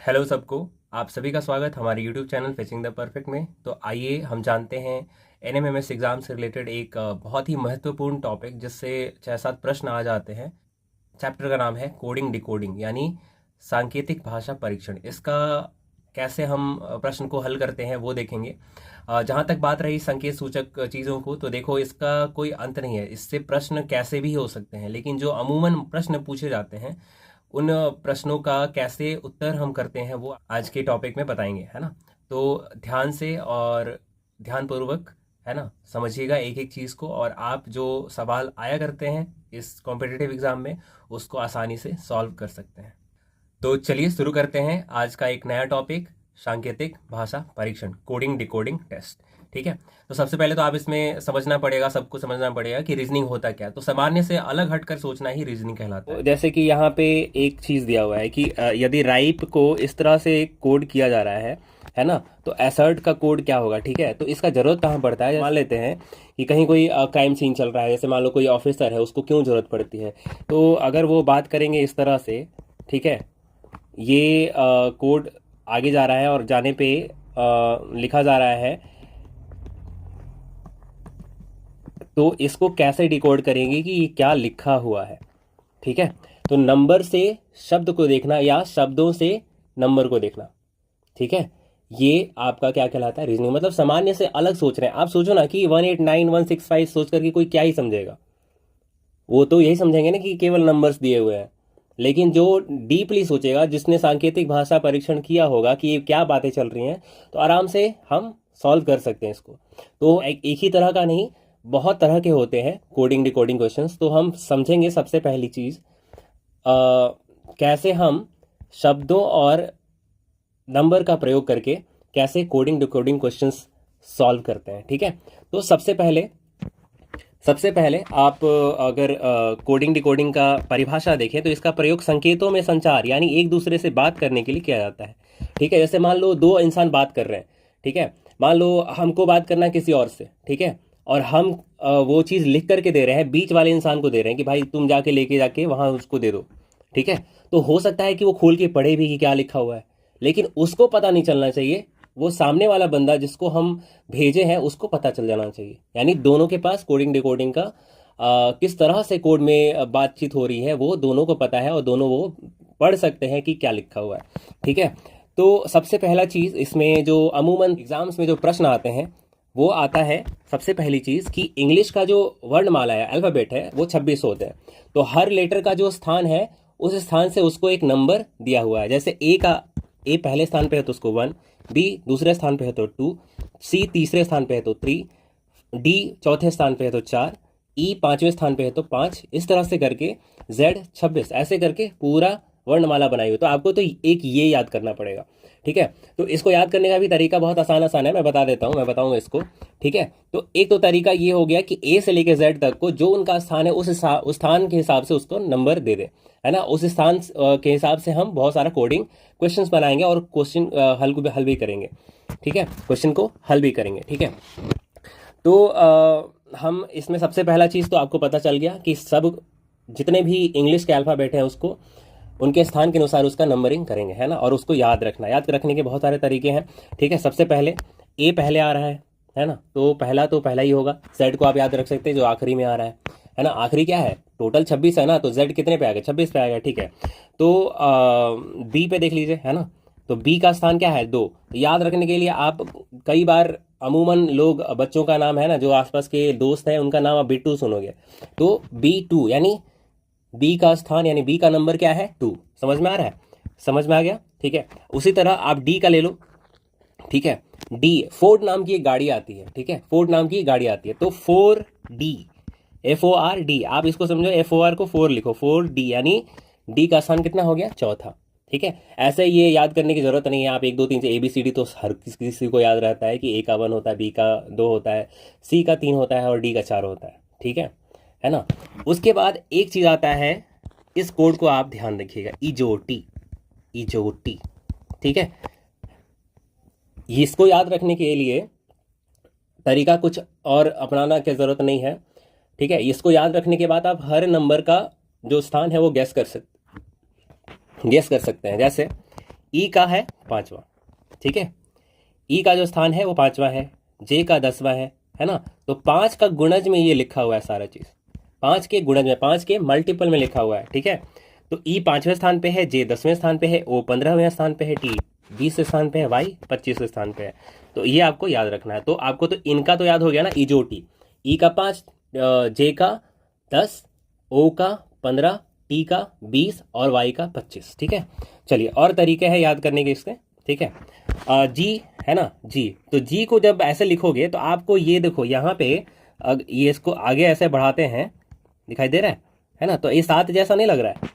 Hello सबको। आप सभी का स्वागत हमारे YouTube channel fetching the perfect में। तो आइए हम जानते हैं एनएमएमएस एग्ज़ाम से रिलेटेड एक बहुत ही महत्वपूर्ण टॉपिक जिससे 6-7 प्रश्न आ जाते हैं। चैप्टर का नाम है कोडिंग डिकोडिंग यानी सांकेतिक भाषा परीक्षण। इसका कैसे हम प्रश्न को हल करते हैं वो देखेंगे। जहाँ तक बात रही संकेत सूचक चीज़ों को, तो देखो इसका कोई अंत नहीं है। इससे प्रश्न कैसे भी हो सकते हैं, लेकिन जो अमूमन प्रश्न पूछे जाते हैं उन प्रश्नों का कैसे उत्तर हम करते हैं वो आज के टॉपिक में बताएंगे, है ना। तो ध्यान से और ध्यानपूर्वक, है ना, समझिएगा एक एक चीज़ को, और आप जो सवाल आया करते हैं इस कॉम्पिटिटिव एग्ज़ाम में उसको आसानी से सॉल्व कर सकते हैं। तो चलिए शुरू करते हैं आज का एक नया टॉपिक, सांकेतिक भाषा परीक्षण, कोडिंग डिकोडिंग टेस्ट। ठीक है। तो सबसे पहले तो आप इसमें समझना पड़ेगा, सबको समझना पड़ेगा कि रीजनिंग होता क्या है। तो सामान्य से अलग हटकर सोचना ही रीजनिंग कहलाता है। जैसे कि यहाँ पे एक चीज़ दिया हुआ है कि यदि राइप को इस तरह से कोड किया जा रहा है ना, तो एसर्ट का कोड क्या होगा। ठीक है। तो इसका जरूरत कहाँ पड़ता है, मान लेते हैं कि कहीं कोई क्राइम सीन चल रहा है, जैसे मान लो कोई ऑफिसर है, उसको क्यों जरूरत पड़ती है। तो अगर वो बात करेंगे इस तरह से, ठीक है, ये कोड आगे जा रहा है और जाने पे लिखा जा रहा है, तो इसको कैसे डिकोड करेंगे कि ये क्या लिखा हुआ है। ठीक है। तो नंबर से शब्द को देखना या शब्दों से नंबर को देखना, ठीक है, ये आपका क्या कहलाता है, रीजनिंग। मतलब सामान्य से अलग सोच रहे हैं। आप सोचो ना कि 189165 सोच करके कोई क्या ही समझेगा। वो तो यही समझेंगे ना कि केवल नंबर्स दिए हुए हैं। लेकिन जो डीपली सोचेगा, जिसने सांकेतिक भाषा परीक्षण किया होगा कि ये क्या बातें चल रही हैं, तो आराम से हम सॉल्व कर सकते हैं इसको। तो एक ही तरह का नहीं, बहुत तरह के होते हैं कोडिंग डिकोडिंग क्वेश्चंस। तो हम समझेंगे सबसे पहली चीज़, कैसे हम शब्दों और नंबर का प्रयोग करके कैसे कोडिंग डिकोडिंग क्वेश्चंस सॉल्व करते हैं। ठीक है। तो सबसे पहले आप अगर कोडिंग डिकोडिंग का परिभाषा देखें तो इसका प्रयोग संकेतों में संचार यानी एक दूसरे से बात करने के लिए किया जाता है। ठीक है। जैसे मान लो दो इंसान बात कर रहे हैं, ठीक है, मान लो हमको बात करना है किसी और से, ठीक है, और हम वो चीज़ लिख करके दे रहे हैं, बीच वाले इंसान को दे रहे हैं कि भाई तुम जाके लेके जाके वहाँ उसको दे दो। ठीक है। तो हो सकता है कि वो खोल के पढ़े भी कि क्या लिखा हुआ है, लेकिन उसको पता नहीं चलना चाहिए, वो सामने वाला बंदा जिसको हम भेजे हैं उसको पता चल जाना चाहिए। यानी दोनों के पास कोडिंग डिकोडिंग का किस तरह से कोड में बातचीत हो रही है वो दोनों को पता है और दोनों वो पढ़ सकते हैं कि क्या लिखा हुआ है। ठीक है। तो सबसे पहला चीज़ इसमें जो अमूमन एग्जाम्स में जो प्रश्न आते हैं वो आता है, सबसे पहली चीज़ कि इंग्लिश का जो वर्णमाला है, अल्फ़ाबेट है, वो 26 होते हैं। तो हर लेटर का जो स्थान है उस स्थान से उसको एक नंबर दिया हुआ है। जैसे ए पहले स्थान पे है तो उसको 1, बी दूसरे स्थान पे है तो 2, सी तीसरे स्थान पे है तो 3, डी चौथे स्थान पे है तो 4, ई पांचवें स्थान पे है तो 5। इस तरह से करके जेड 26, ऐसे करके पूरा वर्णमाला बनाई हुई। तो आपको तो एक ये याद करना पड़ेगा। ठीक है। तो इसको याद करने का भी तरीका बहुत आसान आसान है, मैं बता देता हूँ, मैं बताऊंगा इसको। ठीक है। तो एक तो तरीका ये हो गया कि ए से लेकर जेड तक को जो उनका स्थान है उस स्थान के हिसाब से उसको नंबर दे दे, है ना। उस स्थान के हिसाब से हम बहुत सारा कोडिंग क्वेश्चंस बनाएंगे और क्वेश्चन हल भी करेंगे। ठीक है। क्वेश्चन को हल भी करेंगे। ठीक है। तो हम इसमें सबसे पहला चीज़ तो आपको पता चल गया कि सब जितने भी इंग्लिश के अल्फ़ाबेट हैं उसको उनके स्थान के अनुसार उसका नंबरिंग करेंगे, है ना। और उसको याद रखना, याद रखने के बहुत सारे तरीके हैं। ठीक है। सबसे पहले ए पहले आ रहा है ना, तो पहला ही होगा। जेड को आप याद रख सकते हैं जो आखिरी में आ रहा है ना। आखिरी क्या है, टोटल 26 है ना, तो जेड कितने पे आ गया, 26 पे आ गया। ठीक है। तो बी पे देख लीजिए, है ना। तो बी का स्थान क्या है, 2। याद रखने के लिए आप कई बार अमूमन लोग बच्चों का नाम, है ना, जो आसपास के दोस्त हैं उनका नाम आप बिट्टू सुनोगे, तो B2 यानी बी का स्थान यानी बी का नंबर क्या है, 2। समझ में आ रहा है, समझ में आ गया। ठीक है। उसी तरह आप डी का ले लो। ठीक है। डी, फोर्ड नाम की एक गाड़ी आती है। ठीक है। फोर्ड नाम की गाड़ी आती है, तो 4D, FORD, आप इसको समझो, FOR को 4 लिखो, 4D यानी डी का स्थान कितना हो गया, चौथा। ठीक है। ऐसे ये याद करने की जरूरत नहीं है, आप 1 2 3 से ABCD तो हर किसी को याद रहता है कि A का 1 होता है, B का 2 होता है, C का 3 होता है और D का 4 होता है। ठीक है ना। उसके बाद एक चीज़ आता है, इस कोड को आप ध्यान रखिएगा, इजोटी। ठीक है। इसको याद रखने के लिए तरीका कुछ और अपनाना की ज़रूरत नहीं है। ठीक है। इसको याद रखने के बाद आप हर नंबर का जो स्थान है वो गेस कर सकते हैं। जैसे ई का है 5वां, ठीक है, ई का जो स्थान है वो 5वां है, जे का 10वां है ना। तो 5 का गुणज में ये लिखा हुआ है सारा चीज़, 5 के गुणज में, 5 के मल्टीपल में लिखा हुआ है, ठीक है। तो ई 5वें स्थान पे है, जे 10वें स्थान पे है, ओ 15वें स्थान पे है, टी 20 स्थान पे है, वाई 25वें स्थान पे है। तो ये आपको याद रखना है। तो आपको तो इनका तो याद हो गया ना, इजोटी, ई का 5, जे का 10, ओ का 15, टी का 20 और वाई का 25, ठीक है। चलिए और तरीके हैं याद करने के इसके, ठीक है। जी है ना, जी, तो जी को जब ऐसे लिखोगे तो आपको ये देखो यहाँ पे ये इसको आगे ऐसे बढ़ाते हैं, दिखाई दे रहा है ना, तो ये 7 जैसा नहीं लग रहा है,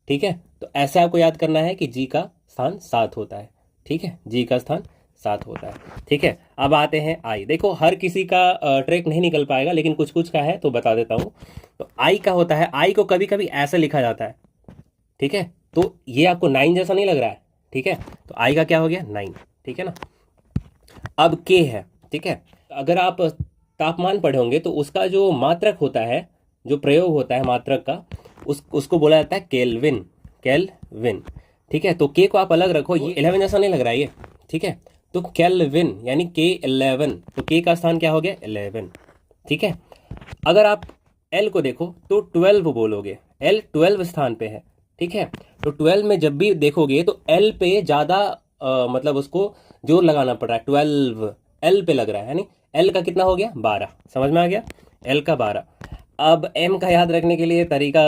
ठीक है। तो ऐसे आपको याद करना है कि जी का स्थान 7 होता है, ठीक है, जी का स्थान 7 होता है, ठीक है। अब आते हैं आई, देखो हर किसी का ट्रैक नहीं निकल पाएगा, लेकिन कुछ कुछ का है तो बता देता हूँ। तो आई का होता है, आई को कभी कभी ऐसे लिखा जाता है, ठीक है, तो ये आपको 9 जैसा नहीं लग रहा है, ठीक है, तो आई का क्या हो गया 9, ठीक है ना। अब के है, ठीक है, अगर आप तापमान पढ़े होंगे तो उसका जो मात्रक होता है, जो प्रयोग होता है मात्रक का, उसको बोला जाता है केल्विन, केल्विन, ठीक है। तो के को आप अलग रखो, ये 11 जैसा नहीं लग रहा है ये, ठीक है, तो केल्विन यानी के 11, तो के का स्थान क्या हो गया 11, ठीक है। अगर आप एल को देखो तो 12 बोलोगे, एल 12 स्थान पे है, ठीक है। तो 12 में जब भी देखोगे तो एल पे ज़्यादा मतलब उसको जोर लगाना पड़ रहा है, 12 एल पे लग रहा है, यानी एल का कितना हो गया 12, समझ में आ गया, एल का 12। अब एम का याद रखने के लिए तरीका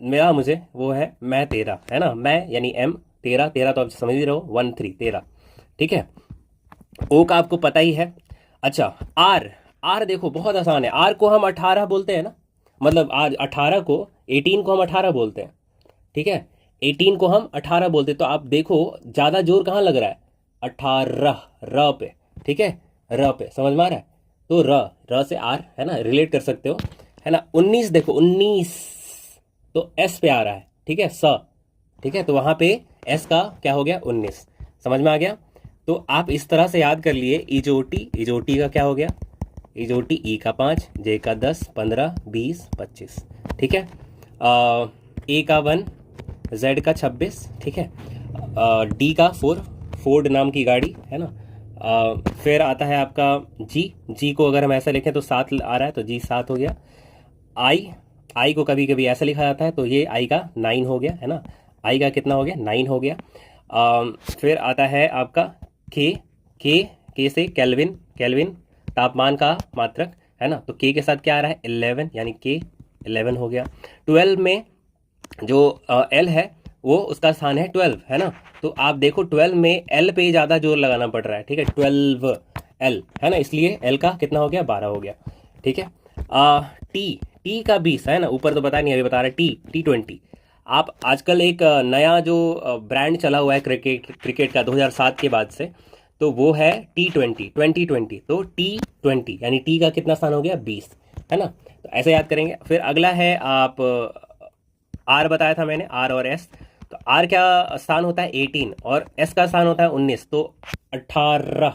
मेरा मुझे वो है मैं 13, है ना, मैं यानी एम 13, 13 तो आप समझ ही रहो 13, 13, ठीक है। ओ का आपको पता ही है। अच्छा आर, आर देखो बहुत आसान है, आर को हम 18 बोलते हैं ना, मतलब आज 18 को, 18 को हम 18 बोलते हैं, ठीक है, 18 को हम 18 बोलते हैं। तो आप देखो ज़्यादा जोर कहाँ लग रहा है 18 र पे, ठीक है, र पे, समझ में आ रहा है। तो र से आर है ना, रिलेट कर सकते हो, है ना। 19 देखो 19 तो एस पे आ रहा है, ठीक है, स, ठीक है, तो वहाँ पे एस का क्या हो गया 19, समझ में आ गया। तो आप इस तरह से याद कर लिए, इजोटी, इजोटी का क्या हो गया, इजोटी ई का 5, जे का 10, 15, 20, 25, ठीक है, ए का 1, जेड का 26, ठीक है, डी का 4, फोर्ड नाम की गाड़ी है ना। फिर आता है आपका जी, जी को अगर हम ऐसा लिखें तो 7 आ रहा है, तो जी 7 हो गया। आई, आई को कभी कभी ऐसा लिखा जाता है, तो ये आई का 9 हो गया, है ना, आई का कितना हो गया 9 हो गया। फिर आता है आपका के, के से केल्विन, केल्विन तापमान का मात्रक, है ना, तो के के साथ क्या आ रहा है 11, यानी के 11 हो गया। 12 में जो एल है वो उसका स्थान है 12, है ना। तो आप देखो 12 में एल पे ज़्यादा जोर लगाना पड़ रहा है, ठीक है, 12 एल है ना, इसलिए एल का कितना हो गया 12 हो गया, ठीक है। टी, टी का 20 है ना, ऊपर तो पता नहीं अभी बता रहे, टी 20। आप आजकल एक नया जो ब्रांड चला हुआ है क्रिकेट का 2007 के बाद से, तो वो है T20, 2020, तो T20 यानी टी का कितना स्थान हो गया 20, है ना। तो ऐसे याद करेंगे। फिर अगला है आप आर बताया था मैंने, आर और एस, तो आर क्या स्थान होता है 18 और एस का स्थान होता है 19, तो 18,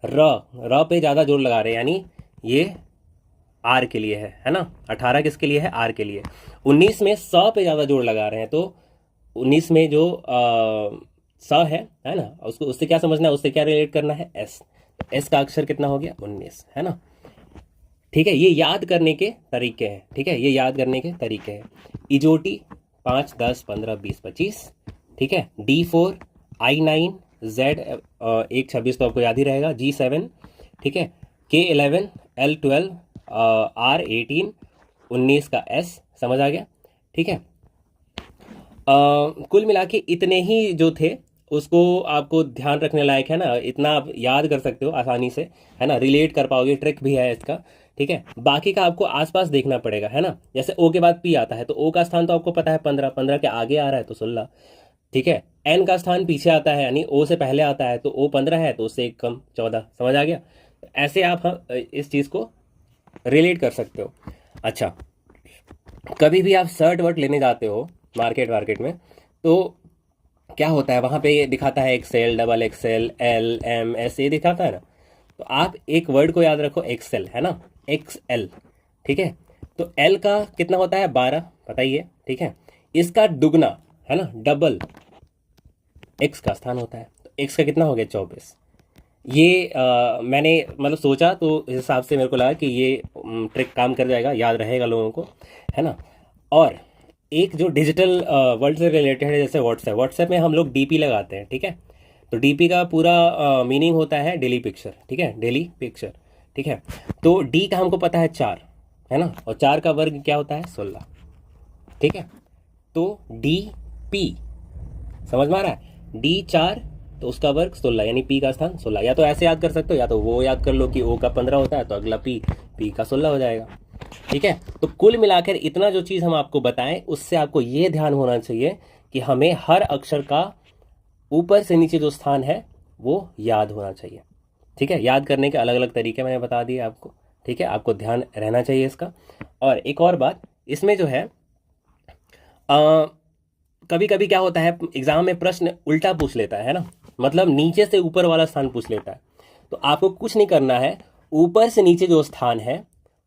र पे ज़्यादा जोर लगा रहे हैं, यानी ये आर के लिए है ना, 18 किसके लिए है आर के लिए। 19 में स पे ज़्यादा जोर लगा रहे हैं, तो 19 में जो स है ना, उसको उससे क्या समझना है, उससे क्या रिलेट करना है एस, तो एस का अक्षर कितना हो गया 19, है ना, ठीक है। ये याद करने के तरीके हैं, ठीक है, ये याद करने के तरीके हैं। इजोटी 5, 10, 15, 20, 25, ठीक है, D4, I9, Z 1, 26 तो आपको याद ही रहेगा, G7, ठीक है, K11, L12, R18, 19 का S, समझ आ गया, ठीक है। कुल मिला के इतने ही जो थे उसको आपको ध्यान रखने लायक है ना, इतना आप याद कर सकते हो आसानी से, है ना, रिलेट कर पाओगे, ट्रिक भी है इसका, ठीक है। बाकी का आपको आसपास देखना पड़ेगा, है ना, जैसे ओ के बाद पी आता है, तो ओ का स्थान तो आपको पता है 15, 15 के आगे आ रहा है तो 16, ठीक है। एन का स्थान पीछे आता है, यानी ओ से पहले आता है, तो ओ 15 है, तो उससे एक कम 14, समझ आ गया। ऐसे आप इस चीज़ को रिलेट कर सकते हो। अच्छा, कभी भी आप शर्ट वर्ट लेने जाते हो मार्केट में, तो क्या होता है वहाँ पे दिखाता है XL, double XL, L, M, S, ये दिखाता है ना, तो आप एक वर्ड को याद रखो एक्सेल, है ना, XL, ठीक है। तो एल का कितना होता है 12, पता ही है, ठीक है। इसका दुगना है ना, डबल, एक्स का स्थान होता है। तो एक्स का कितना हो गया 24। ये मैंने मतलब सोचा तो इस हिसाब से मेरे को लगा कि ये ट्रिक काम कर जाएगा, याद रहेगा लोगों को, है ना। और एक जो डिजिटल वर्ल्ड से रिलेटेड है, जैसे व्हाट्सएप में हम लोग डीपी लगाते हैं, ठीक है। तो डीपी का पूरा मीनिंग होता है डेली पिक्चर, ठीक है, डेली पिक्चर, ठीक है। तो डी का हमको पता है 4, है ना, और 4 का वर्ग क्या होता है 16, ठीक है। तो डी पी समझ में आ रहा है, डी 4 तो उसका वर्ग 16, यानी पी का स्थान 16। या तो ऐसे याद कर सकते हो, या तो वो याद कर लो कि ओ का 15 होता है तो अगला पी का 16 हो जाएगा, ठीक है। तो कुल मिलाकर इतना जो चीज़ हम आपको बताएं, उससे आपको ये ध्यान होना चाहिए कि हमें हर अक्षर का ऊपर से नीचे जो स्थान है वो याद होना चाहिए, ठीक है। याद करने के अलग अलग तरीके मैंने बता दिए आपको, ठीक है। आपको ध्यान रहना चाहिए इसका। और एक और बात इसमें जो है, कभी कभी क्या होता है एग्जाम में प्रश्न उल्टा पूछ लेता है ना, मतलब नीचे से ऊपर वाला स्थान पूछ लेता है। तो आपको कुछ नहीं करना है, ऊपर से नीचे जो स्थान है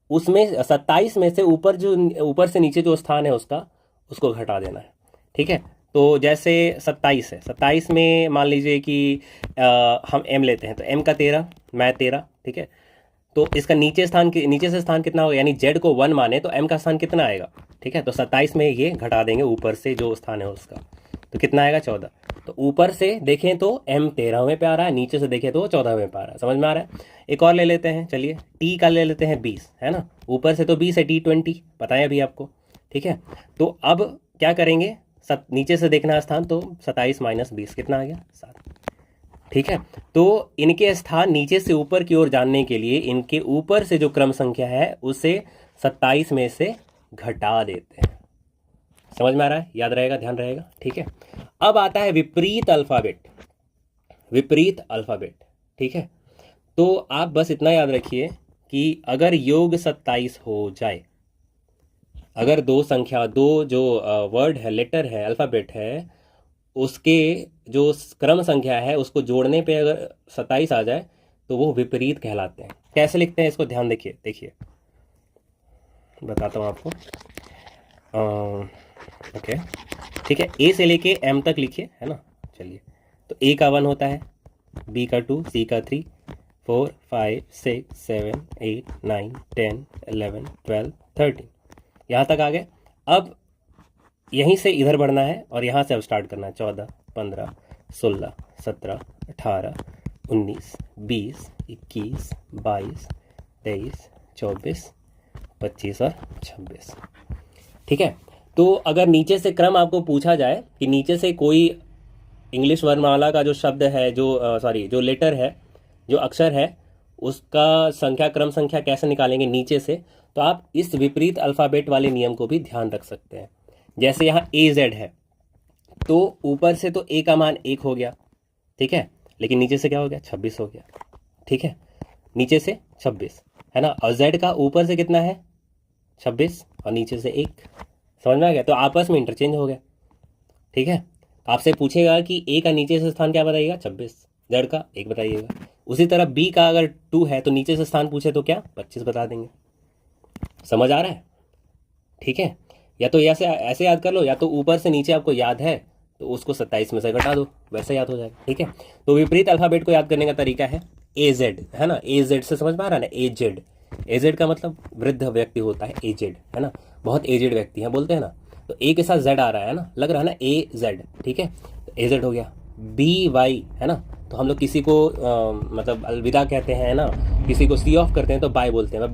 उसमें 27 में से ऊपर से नीचे जो स्थान है उसको घटा देना है, ठीक है। तो जैसे 27 है, 27 में मान लीजिए कि हम m लेते हैं, तो m का 13, मैं 13, ठीक है। तो इसका नीचे से स्थान कितना होगा, यानी z को 1 माने तो m का स्थान कितना आएगा, ठीक है। तो 27 में ये घटा देंगे ऊपर से जो स्थान है उसका, तो कितना आएगा 14। तो ऊपर से देखें तो m 13वें पे आ रहा है, नीचे से देखें तो 14वें पे आ रहा है, समझ में आ रहा है। एक और ले लेते हैं, चलिए t का ले लेते हैं 20, है ना, ऊपर से तो 20 है, t20 पता है अभी आपको, ठीक है। तो अब क्या करेंगे, नीचे से देखना स्थान, तो 27 - 20 कितना आ गया 7, ठीक है। तो इनके स्थान नीचे से ऊपर की ओर जानने के लिए इनके ऊपर से जो क्रम संख्या है उसे 27 में से घटा देते हैं, समझ में आ रहा है, याद रहेगा, ध्यान रहेगा, ठीक है। अब आता है विपरीत अल्फाबेट, विपरीत अल्फाबेट, ठीक है। तो आप बस इतना याद रखिए कि अगर योग 27 हो जाए, अगर दो जो वर्ड है, लेटर है, अल्फाबेट है, उसके जो क्रम संख्या है उसको जोड़ने पे अगर 27 आ जाए तो वो विपरीत कहलाते हैं। कैसे लिखते हैं इसको ध्यान देखिए बताता हूँ आपको। ओके, ठीक है, ए से लेके एम तक लिखिए, है ना। चलिए, तो ए का 1 होता है, बी का 2, सी का 3, 4, 5, 6, 7, 8, 9, 10, 11, 12, 13, यहाँ तक आ गए। अब यहीं से इधर बढ़ना है और यहाँ से अब स्टार्ट करना है, 14, 15, 16, 17, 18, 19, 20, 21, 22, 23, 24, 25 और 26, ठीक है। तो अगर नीचे से क्रम आपको पूछा जाए कि नीचे से कोई इंग्लिश वर्णमाला का जो शब्द है, जो लेटर है, जो अक्षर है, उसका क्रम संख्या कैसे निकालेंगे नीचे से, तो आप इस विपरीत अल्फ़ाबेट वाले नियम को भी ध्यान रख सकते हैं। जैसे यहाँ AZ है, तो ऊपर से तो A का मान 1 हो गया, ठीक है, लेकिन नीचे से क्या हो गया 26 हो गया, ठीक है, नीचे से 26, है ना। और Z का ऊपर से कितना है 26 और नीचे से 1, समझ में आ गया। तो आपस में इंटरचेंज हो गया, ठीक है। आपसे पूछेगा कि A का नीचे से स्थान क्या बताइएगा 26, Z का 1 बताइएगा। उसी तरह B का अगर 2 है तो नीचे से स्थान पूछे तो क्या 25 बता देंगे, समझ आ रहा है, ठीक है। या तो ऐसे याद कर लो, या तो ऊपर से नीचे आपको याद है तो उसको 27 में से घटा दो, वैसे याद हो जाएगा, ठीक है। तो विपरीत अल्फाबेट को याद करने का तरीका है AZ, है ना। AZ से समझ में आ रहा है ना, AZ का मतलब वृद्ध व्यक्ति होता है, एजेड, है ना, बहुत एजेड व्यक्ति हैं बोलते हैं ना। तो A के साथ Z आ रहा है ना, लग रहा है ना AZ, ठीक है, तो AZ हो गया। BY है ना, तो हम लोग किसी को मतलब अलविदा कहते हैं ना, किसी को सी ऑफ करते हैं तो बाय बोलते हैं,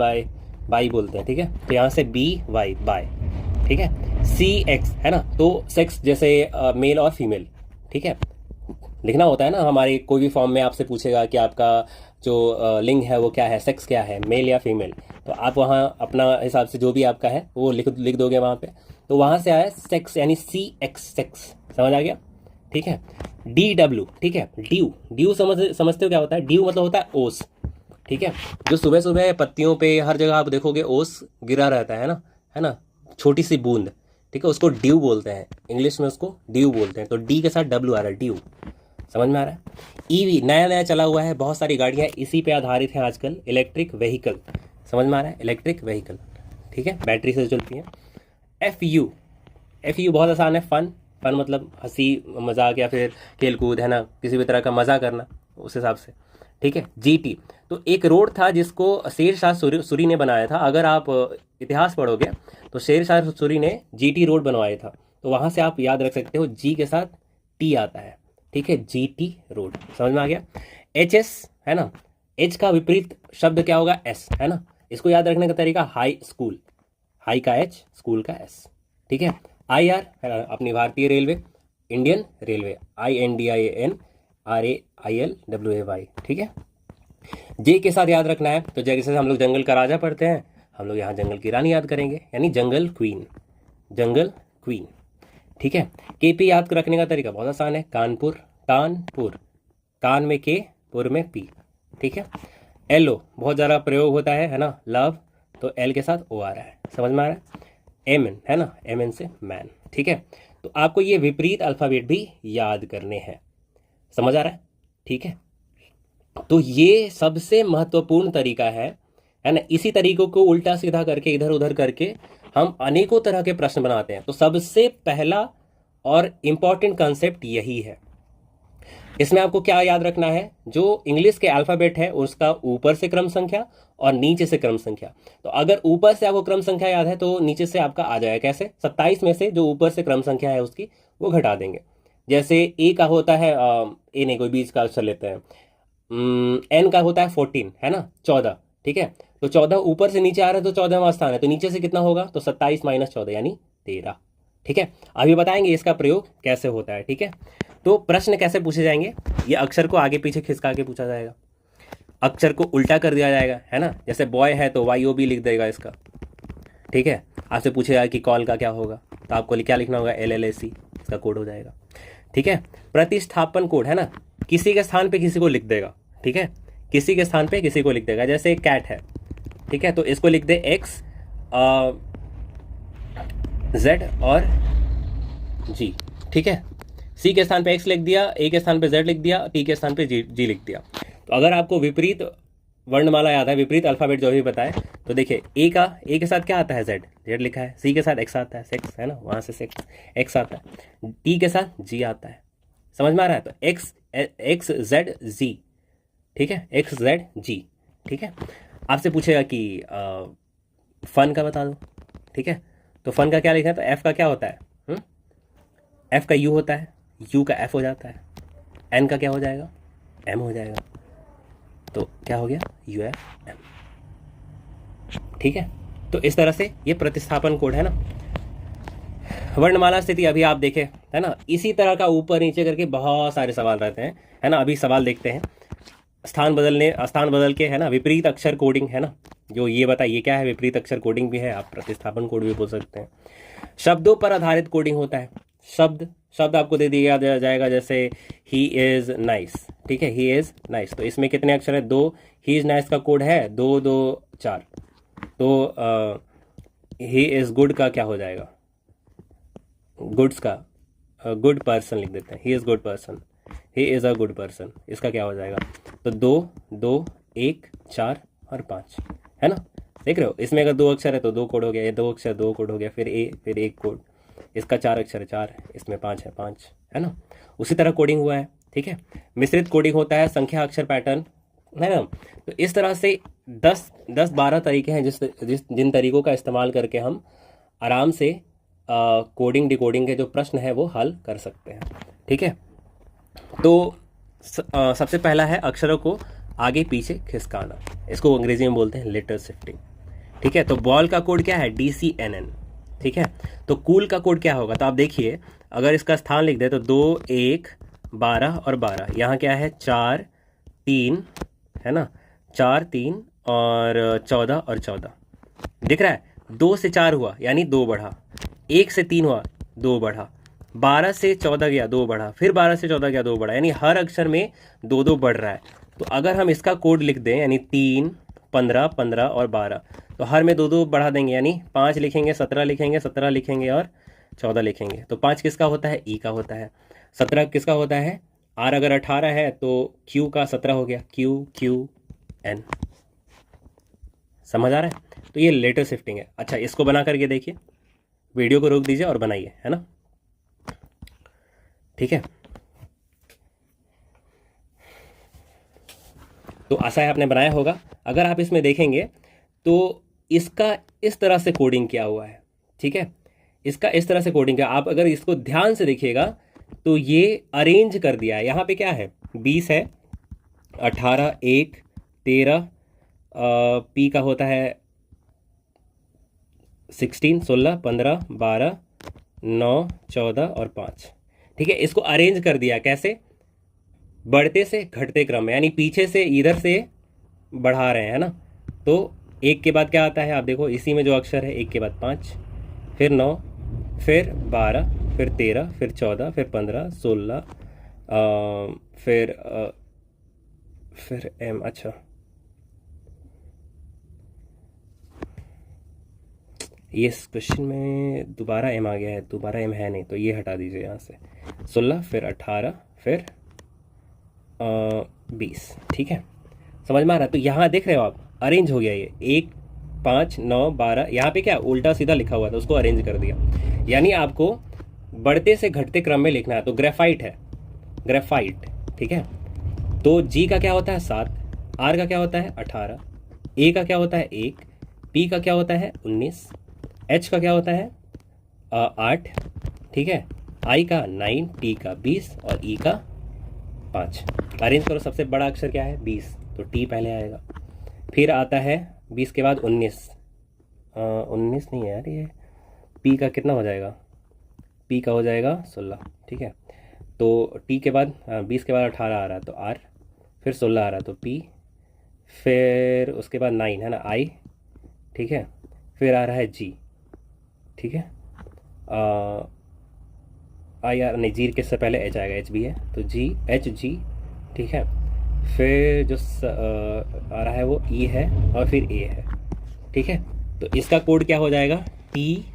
बाय बोलते हैं, ठीक है। तो यहाँ से BY बाय, ठीक है। CX है ना, तो सेक्स जैसे मेल और फीमेल, ठीक है, लिखना होता है ना हमारे कोई भी फॉर्म में आपसे पूछेगा कि आपका जो लिंग है वो क्या है, सेक्स क्या है, मेल या फीमेल, तो आप वहाँ अपना हिसाब से जो भी आपका है वो लिख दोगे वहाँ पे। तो वहाँ से आया सेक्स, यानी CX सेक्स, समझ आ गया, ठीक है। DW, ठीक है, ड्यू समझते हो क्या होता है, ड्यू मतलब होता है ओस, ठीक है। जो सुबह सुबह पत्तियों पे हर जगह आप देखोगे ओस गिरा रहता है ना, छोटी सी बूंद, ठीक है, उसको ड्यू बोलते हैं, इंग्लिश में उसको ड्यू बोलते हैं। तो डी के साथ W आ रहा है, ड्यू, समझ में आ रहा है। EV नया चला हुआ है, बहुत सारी गाड़ियाँ इसी पे आधारित हैं आजकल, इलेक्ट्रिक व्हीकल, समझ में आ रहा है, इलेक्ट्रिक व्हीकल, ठीक है, बैटरी से चलती हैं। FU बहुत आसान है, फन मतलब हंसी मजाक या फिर खेल कूद, है ना, किसी भी तरह का मजा करना उस हिसाब से। ठीक है। जीटी, तो एक रोड था जिसको शेर शाह सूरी ने बनाया था। अगर आप इतिहास पढ़ोगे तो शेर शाह सूरी ने जीटी रोड बनवाया था, तो वहां से आप याद रख सकते हो जी के साथ टी आता है। ठीक है, जीटी रोड, समझ में आ गया। एच एस, है ना, एच का विपरीत शब्द क्या होगा, एस, है ना। इसको याद रखने का तरीका, हाई स्कूल, हाई का एच, स्कूल का एस। ठीक है। आई आर, है ना, अपनी भारतीय railway, Indian railway, INDIAN RAILWAY। ठीक है। जे के साथ याद रखना है, तो जैसे हम लोग जंगल का राजा पढ़ते हैं, हम लोग यहाँ जंगल की रानी याद करेंगे, यानी जंगल क्वीन, जंगल क्वीन। ठीक है। केपी याद रखने का तरीका बहुत आसान है, कानपुर, कानपुर, कान में के, पुर में पी। ठीक है। एलो बहुत ज़्यादा प्रयोग होता है ना, लव, तो एल के साथ ओ आ रहा है, समझ में आ रहा है। एमएन, है ना, एमएन से मैन। ठीक है। तो आपको ये विपरीत अल्फाबेट भी याद करने हैं, समझ आ रहा है। ठीक है। तो ये सबसे महत्वपूर्ण तरीका है ना। इसी तरीकों को उल्टा सीधा करके, इधर उधर करके हम अनेकों तरह के प्रश्न बनाते हैं। तो सबसे पहला और इंपॉर्टेंट कंसेप्ट यही है। इसमें आपको क्या याद रखना है, जो इंग्लिश के अल्फाबेट है उसका ऊपर से क्रम संख्या और नीचे से क्रम संख्या। तो अगर ऊपर से आपको क्रम संख्या याद है तो नीचे से आपका आ जाएगा कैसे, 27 में से जो ऊपर से क्रम संख्या है उसकी वो घटा देंगे। जैसे ए का होता है ए नहीं, कोई बीच का अक्षर लेते हैं, एन का होता है 14, है ना, 14। ठीक है। तो 14 ऊपर से नीचे आ रहा है तो 14वां स्थान है, तो नीचे से कितना होगा, तो 27 - 14 यानी 13। ठीक है। अभी बताएंगे इसका प्रयोग कैसे होता है। ठीक है। तो प्रश्न कैसे पूछे जाएंगे, ये अक्षर को आगे पीछे खिसका के पूछा जाएगा, अक्षर को उल्टा कर दिया जाएगा, है ना। जैसे बॉय है तो YOB लिख देगा इसका। ठीक है। आपसे पूछेगा कि कॉल का क्या होगा, तो आपको क्या लिखना होगा, LLAC, इसका कोड हो जाएगा। ठीक है। प्रतिस्थापन कोड, है ना, किसी के स्थान पे किसी को लिख देगा। ठीक है। किसी के स्थान पे किसी को लिख देगा, जैसे कैट है, ठीक है, तो इसको लिख दे X Z और G। ठीक है। C के स्थान पे X लिख दिया, A के स्थान पे Z लिख दिया, T के स्थान पे G लिख दिया। तो अगर आपको विपरीत वर्णमाला याद है, विपरीत अल्फाबेट जो भी बताए, तो देखिए A के साथ क्या आता है, Z लिखा है, C के साथ X आता है, सेक्स, है ना, वहाँ से X आता है, T के साथ G आता है, समझ में आ रहा है। तो X Z G, ठीक है, X Z G। ठीक है। आपसे पूछेगा कि फन का बता दो। ठीक है। तो फन का क्या लिखना है, तो F का क्या होता है, F का U होता है, U का F हो जाता है, N का क्या हो जाएगा, M हो जाएगा, तो क्या हो गया, UFM। ठीक है। तो इस तरह से ये प्रतिस्थापन कोड है ना। वर्णमाला स्थिति अभी आप देखें, है ना, इसी तरह का ऊपर नीचे करके बहुत सारे सवाल रहते हैं, है ना। अभी सवाल देखते हैं, स्थान बदल के, है ना, विपरीत अक्षर कोडिंग, है ना, जो ये बताइए क्या है, विपरीत अक्षर कोडिंग भी है, आप प्रतिस्थापन कोड भी बोल सकते हैं। शब्दों पर आधारित कोडिंग होता है, शब्द आपको दे दिया जाएगा, जैसे ही इज नाइस। ठीक है, ही इज नाइस, तो इसमें कितने अक्षर है, 2। ही इज नाइस का कोड है 2 2 4। तो ही इज गुड का क्या हो जाएगा, गुड्स का गुड पर्सन लिख देते हैं, he is good person, he is a good person, इसका क्या हो जाएगा, तो 2 2 1 4 और 5, है ना। देख रहे हो, इसमें अगर 2 अक्षर है तो 2 कोड हो गया, ये 2 अक्षर 2 कोड हो गया, फिर फिर 1 कोड, इसका 4 अक्षर है 4, इसमें 5 है 5, है ना। उसी तरह कोडिंग हुआ है। ठीक है। मिश्रित कोडिंग होता है, संख्या अक्षर पैटर्न, है ना। तो इस तरह से 10-12 तरीके हैं जिन तरीकों का इस्तेमाल करके हम आराम से कोडिंग डिकोडिंग के जो प्रश्न है वो हल कर सकते हैं। ठीक है। तो सबसे पहला है अक्षरों को आगे पीछे खिसकाना, इसको अंग्रेजी में बोलते हैं लेटर शिफ्टिंग। ठीक है। तो बॉल का कोड क्या है, DCNN। ठीक है। तो कूल का कोड क्या होगा, तो आप देखिए, अगर इसका स्थान लिख दे तो 2 1 12 और 12, यहाँ क्या है 4 3, है ना, 4 3 और 14 और 14, दिख रहा है। 2 से 4 हुआ यानी 2 बढ़ा, 1 से 3 हुआ 2 बढ़ा, 12 से 14 गया 2 बढ़ा, फिर 12 से 14 गया 2 बढ़ा, यानी हर अक्षर में 2 2 बढ़ रहा है। तो अगर हम इसका कोड लिख दें, यानी 3 15 15 और 12, तो हर में 2 2 बढ़ा देंगे, यानी 5 लिखेंगे, 17 लिखेंगे, 17 लिखेंगे और 14 लिखेंगे। तो 5 किसका होता है, ई का होता है। 17 किसका होता है, आर अगर 18 है तो क्यू का 17 हो गया, QQN। समझ आ रहा है। तो ये लेटर शिफ्टिंग है। अच्छा, इसको बना करके देखिए, वीडियो को रोक दीजिए और बनाइए, है ना। ठीक है, तो आशा है आपने बनाया होगा। अगर आप इसमें देखेंगे तो इसका इस तरह से कोडिंग किया हुआ है। ठीक है, इसका इस तरह से कोडिंग किया, आप अगर इसको ध्यान से देखिएगा तो ये अरेंज कर दिया है। यहाँ पे क्या है, 20 है, 18, 1, 13, पी का होता है 16, 16, 15, 12, 9, 14 और 5। ठीक है, इसको अरेंज कर दिया कैसे, बढ़ते से घटते क्रम में, यानी पीछे से इधर से बढ़ा रहे हैं ना। तो एक के बाद क्या आता है, आप देखो इसी में जो अक्षर है, एक के बाद 5, फिर 9, फिर 12, फिर 13, फिर 14, फिर 15, 16, फिर एम। अच्छा, ये इस क्वेश्चन में दोबारा एम आ गया है, दोबारा एम है नहीं, तो ये हटा दीजिए यहाँ से। 16, फिर 18, फिर 20। ठीक है, समझ में आ रहा है। तो यहाँ देख रहे हो आप, अरेंज हो गया ये 1, 5, 9, 12। यहाँ पे क्या उल्टा सीधा लिखा हुआ था, उसको अरेंज कर दिया। यानी आपको बढ़ते से घटते क्रम में लिखना है। तो ग्रेफाइट है, ग्रेफाइट। ठीक है, तो जी का क्या होता है 7, आर का क्या होता है 18, ए का क्या होता है 1, पी का क्या होता है 19, एच का क्या होता है 8। ठीक है, आई का 9, टी का 20 और ई का 5। अरेंज करो, सबसे बड़ा अक्षर क्या है 20, तो टी पहले आएगा। फिर आता है 20 के बाद 19, 19 नहीं है यार, ये पी का कितना हो जाएगा, पी का हो जाएगा 16। ठीक है, तो टी के बाद 20 के बाद 18 आ रहा है तो आर, फिर 16 आ रहा है तो पी, फिर उसके बाद 9 है ना आई। ठीक है, फिर आ रहा है जी। ठीक है, आई आर नहीं, जी के से पहले एच आएगा, एच भी है तो जी, एच जी। ठीक है, फिर जो आ रहा है वो ई है और फिर ए है। ठीक है, तो इसका कोड क्या हो जाएगा, T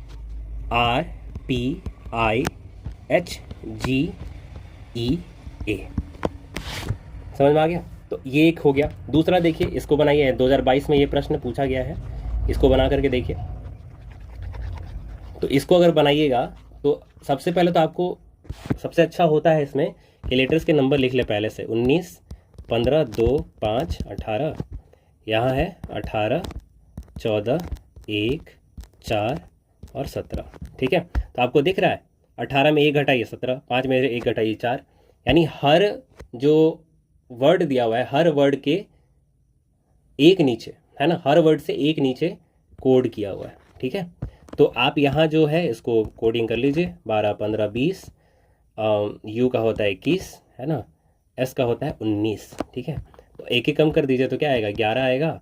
R P I H G E A. समझ में आ गया। तो ये एक हो गया। दूसरा देखिए, इसको बनाइए, 2022 में ये प्रश्न पूछा गया है, इसको बना करके देखिए। तो इसको अगर बनाइएगा तो सबसे पहले तो आपको सबसे अच्छा होता है इसमें कि लेटर्स के नंबर लिख ले पहले से। 19, 15, 2, 5, 18, यहाँ है 18, 14, 1, 4 और 17। ठीक है, तो आपको दिख रहा है 18 में 1 घटाइए 17, 5 में 1 घटाइए 4, यानी हर जो वर्ड दिया हुआ है हर वर्ड के एक नीचे, है ना, हर वर्ड से एक नीचे कोड किया हुआ है। ठीक है, तो आप यहाँ जो है इसको कोडिंग कर लीजिए। 12, 15, 20, यू का होता है 21, है ना, एस का होता है 19। ठीक है, तो एक ही कम कर दीजिए तो क्या आएगा, 11 आएगा,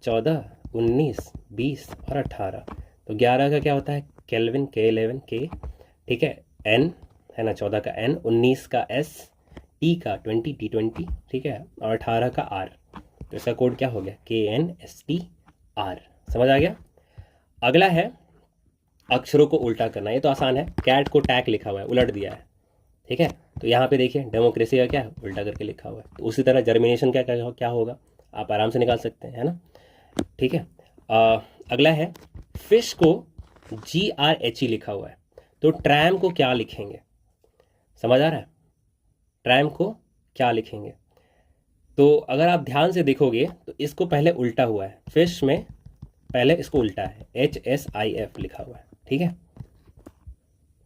14, 19, 20 और 18। तो 11 का क्या होता है केल्विन, K11 के। ठीक है, एन है ना, 14 का एन, 19 का एस, टी का 20 T20। ठीक है, और 18 का आर। तो इसका कोड क्या हो गया, KNSTR। समझ आ गया। अगला है अक्षरों को उल्टा करना। ये तो आसान है, कैट को टैक लिखा हुआ है, उलट दिया है। ठीक है, तो यहाँ पे देखिए डेमोक्रेसी का क्या है, उल्टा करके लिखा हुआ है। तो उसी तरह जर्मिनेशन क्या क्या क्या होगा आप आराम से निकाल सकते हैं, है ना। ठीक है, अगला है फिश को GRHE लिखा हुआ है, तो ट्रैम को क्या लिखेंगे, समझ आ रहा है, ट्रैम को क्या लिखेंगे। तो अगर आप ध्यान से देखोगे तो इसको पहले उल्टा हुआ है, फिश में पहले इसको उल्टा है, HSIF लिखा हुआ है। ठीक है,